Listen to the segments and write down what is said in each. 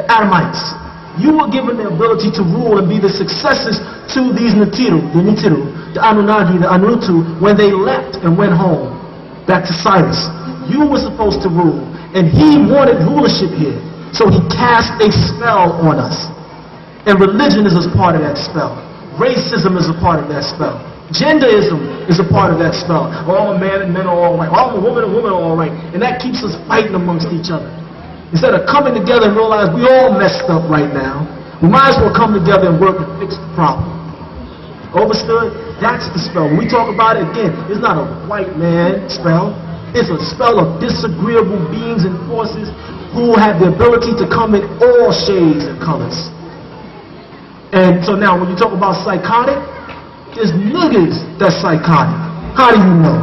the Adamites. You were given the ability to rule and be the successors to these Nitiru, the Anunnaki, the Anutu, when they left and went home, back to Cyrus. You were supposed to rule, and he wanted rulership here. So he cast a spell on us. And religion is a part of that spell. Racism is a part of that spell. Genderism is a part of that spell. All men and men are all right. All women and women are all right. And that keeps us fighting amongst each other. Instead of coming together and realize we all messed up right now, we might as well come together and work to fix the problem. Overstood? That's the spell. When we talk about it again, it's not a white man spell. It's a spell of disagreeable beings and forces who have the ability to come in all shades and colors. And so now when you talk about psychotic, there's niggas that's psychotic. How do you know?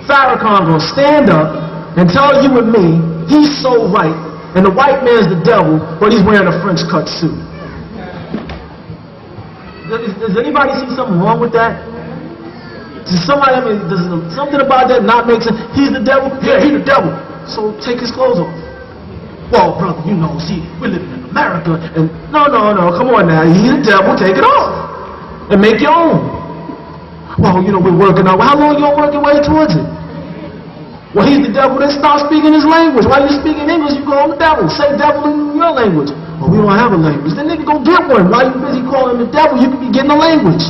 Farrakhan gonna stand up and tell you and me he's so right, and the white man's the devil, but he's wearing a French cut suit. Does anybody see something wrong with that? Does something about that not make sense? He's the devil? Yeah, he's the devil. So take his clothes off. Well, brother, you know, see, we're living in America, and no, come on now, he's the devil, take it off. And make your own. Well, you know, we're working on. Well, how long you gonna work your way towards it? Well, he's the devil, then start speaking his language. While you speaking English, you call him the devil. Say devil in your language. Well, we don't have a language. Then nigga go get one. While you busy calling him the devil, you can be getting a language.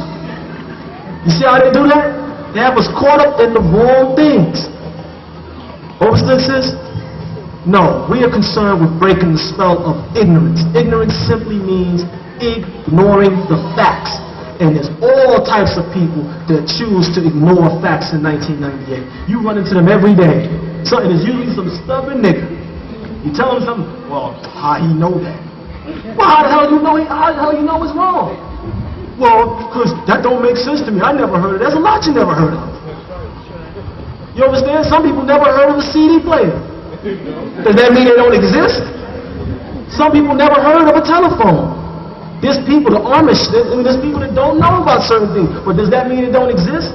You see how they do that? They have us caught up in the wrong things. Understood, sis? No, we are concerned with breaking the spell of ignorance. Ignorance simply means ignoring the facts. And there's all types of people that choose to ignore facts in 1998. You run into them every day. So it is usually some stubborn nigga. You tell him something, well, how he know that? Well, how the hell you know it's wrong? Well, because that don't make sense to me. I never heard of it. There's a lot you never heard of. You understand? Some people never heard of a CD player. Does that mean they don't exist? Some people never heard of a telephone. There's people, the Amish, there's people that don't know about certain things. But does that mean it don't exist?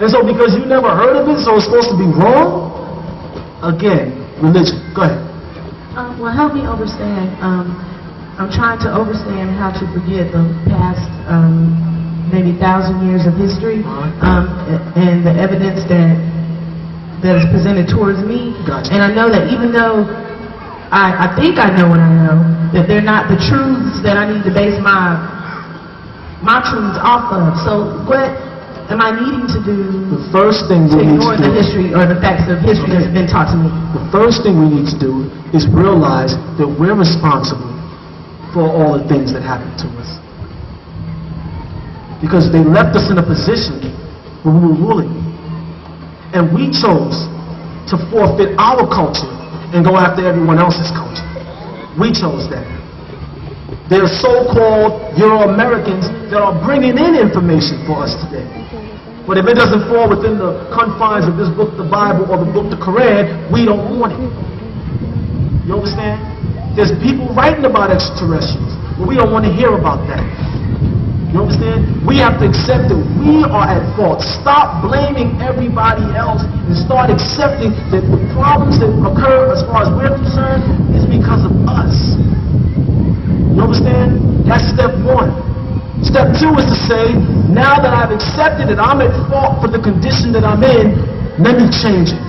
And so because you never heard of it, so it's supposed to be wrong? Again, religion. Go ahead. Well, help me understand. I'm trying to understand how to forget the past maybe 1,000 years of history and the evidence that is presented towards me. Gotcha. And I know that even though I think I know what I know, that they're not the truths that I need to base my truths off of. So what am I needing to do the first thing to ignore the history or the facts of history that's been taught to me? The first thing we need to do is realize that we're responsible for all the things that happen to us. Because they left us in a position where we were ruling. And we chose to forfeit our culture and go after everyone else's culture. We chose that. There are so-called Euro-Americans that are bringing in information for us today. But if it doesn't fall within the confines of this book, the Bible, or the book, the Quran, we don't want it. You understand? There's people writing about extraterrestrials, but we don't want to hear about that. You understand? We have to accept that we are at fault. Stop blaming everybody else and start accepting that the problems that occur as far as we're concerned is because of us. You understand? That's step one. Step two is to say, now that I've accepted that I'm at fault for the condition that I'm in, let me change it.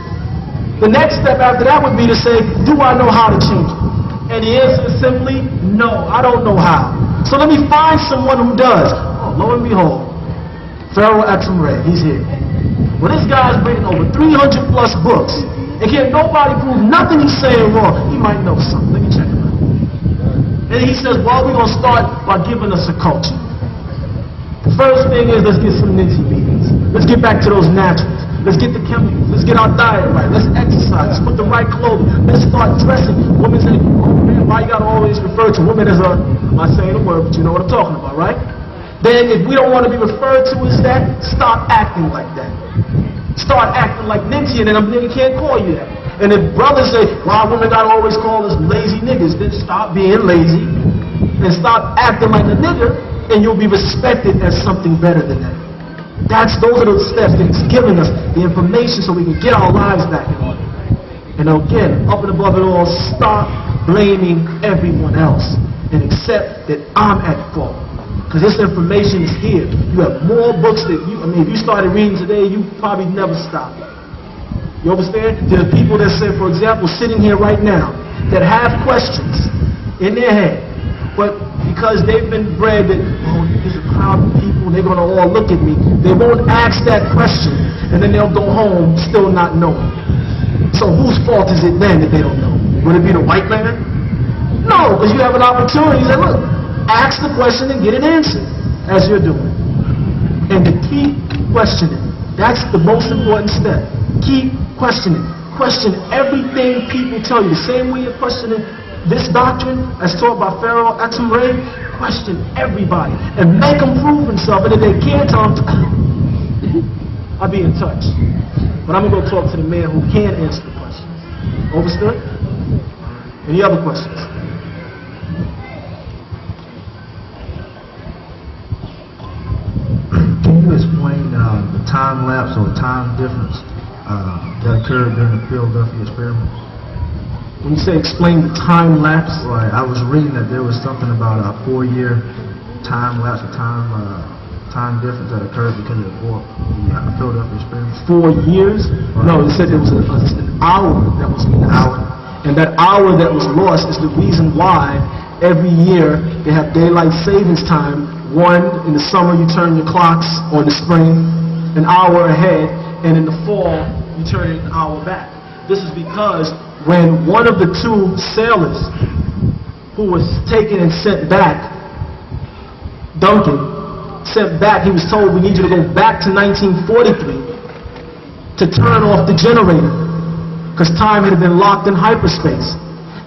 The next step after that would be to say, do I know how to change it? And the answer is simply, no, I don't know how. So let me find someone who does. Oh, lo and behold, Pharaoh Exum Ray, he's here. Well, this guy's written over 300 plus books, and can't nobody prove nothing he's saying wrong. He might know something. Let me check him out. And he says, well, we're going to start by giving us a culture. The first thing is, let's get some Ninty meetings. Let's get back to those naturals. Let's get the chemicals. Let's get our diet right. Let's exercise. Let's put the right clothing. Let's start dressing. Women say, oh man, why you gotta always refer to women as a, I'm not saying a word, but you know what I'm talking about, right? Then if we don't want to be referred to as that, stop acting like that. Start acting like Ninty, and then a nigga can't call you that. And if brothers say, why women gotta always call us lazy niggas, then stop being lazy and stop acting like a nigga, and you'll be respected as something better than that. Those are the steps that it's giving us the information so we can get our lives back in order. And again, up and above it all, stop blaming everyone else and accept that I'm at fault. Because this information is here. You have more books that if you started reading today, you probably never stop. You understand? There are people that say, for example, sitting here right now, that have questions in their head, but because they've been bred that, oh, there's a crowd of people, they're going to all look at me, they won't ask that question, and then they'll go home still not knowing. So whose fault is it then that they don't know? Would it be the white man? No, because you have an opportunity to say, look, ask the question and get it answered, as you're doing. And to keep questioning. That's the most important step. Keep questioning. Question everything people tell you. The same way you're questioning this doctrine as taught by Pharaoh Atumre, question everybody and make them prove themselves. And if they can't tell them, I'll be in touch. But I'm going to go talk to the man who can answer the questions. Understood? Any other questions? Can you explain the time lapse or time difference that occurred during the Philadelphia experiment? When you say explain the time lapse? Right, I was reading that there was something about a 4-year time lapse or time difference that occurred because of the Philadelphia experiment. 4 years? Right. No, it said there was an hour that was lost. And that hour that was lost is the reason why every year they have daylight savings time. One, in the summer you turn your clocks, or the spring, an hour ahead, and in the fall you turn it an hour back. This is because when one of the two sailors who was taken and sent back, Duncan, sent back, he was told, we need you to go back to 1943 to turn off the generator because time had been locked in hyperspace.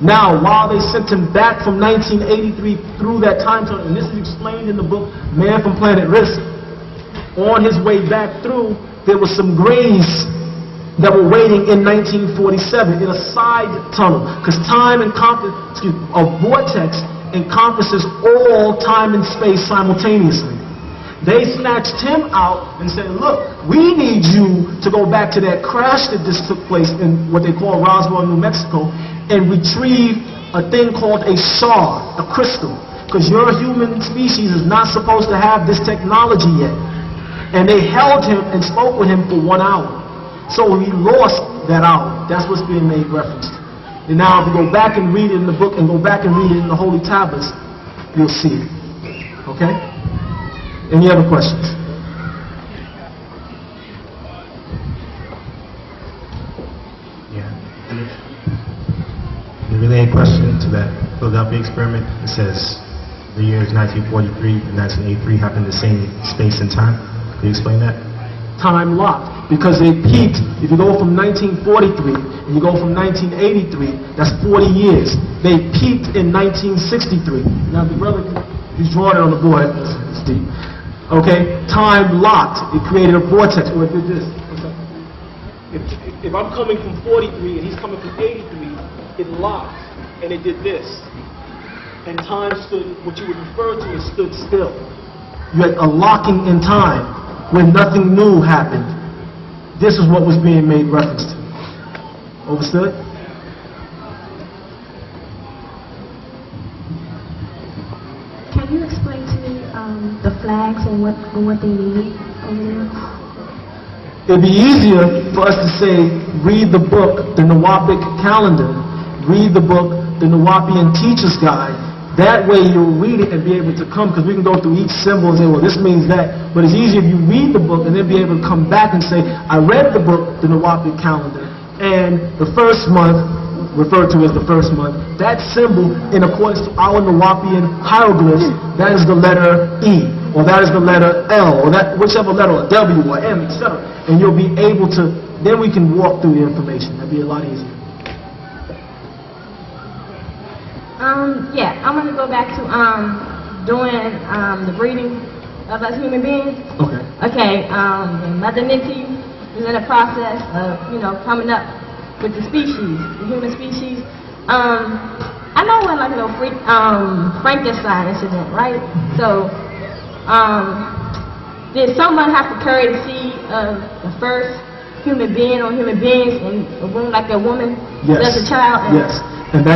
Now, while they sent him back from 1983 through that time zone, and this is explained in the book Man from Planet Risk, on his way back through, there was some graves that were waiting in 1947 in a side tunnel, because time encompasses, a vortex encompasses all time and space simultaneously. They snatched him out and said, look, we need you to go back to that crash that just took place in what they call Roswell, New Mexico, and retrieve a thing called a shard, a crystal, because your human species is not supposed to have this technology yet. And they held him and spoke with him for 1 hour. So he lost that hour. That's what's being made reference to. And now if you go back and read it in the book and go back and read it in the Holy Tablets, you'll see it. Okay? Any other questions? Yeah. The related question to that Philadelphia experiment, it says the years 1943 and 1983 happened the same space and time. Can you explain that? Time locked, because they peaked. If you go from 1943 and you go from 1983, that's 40 years. They peaked in 1963. Now the brother, he's drawing it on the board. It's deep. Okay, time locked. It created a vortex. Or it did this. If I'm coming from 43 and he's coming from 83, it locked and it did this. And time stood, what you would refer to as stood still. You had a locking in time when nothing new happened. This is what was being made reference to. Understood? Can you explain to me the flags and what they mean over there? It'd be easier for us to say, read the book, the Nawapic calendar, read the book, the Nawapian Teacher's Guide. That way you'll read it and be able to come, because we can go through each symbol and say, well, this means that. But it's easier if you read the book and then be able to come back and say, I read the book, the Nawapic calendar, and the first month, referred to as the first month, that symbol, in accordance to our Nawapian hieroglyphs, that is the letter E, or that is the letter L, or that whichever letter, or W, or M, etc. And you'll be able to, then we can walk through the information. That'd be a lot easier. Yeah, I'm going to go back to doing the breeding of us human beings. Okay. Okay, Mother Nikki is in the process of, coming up with the species, the human species. I know when like Frankenstein incident, right? So, did someone have to carry the seed of the first human being or human beings in a womb like a woman Yes. does a child? Yes. And that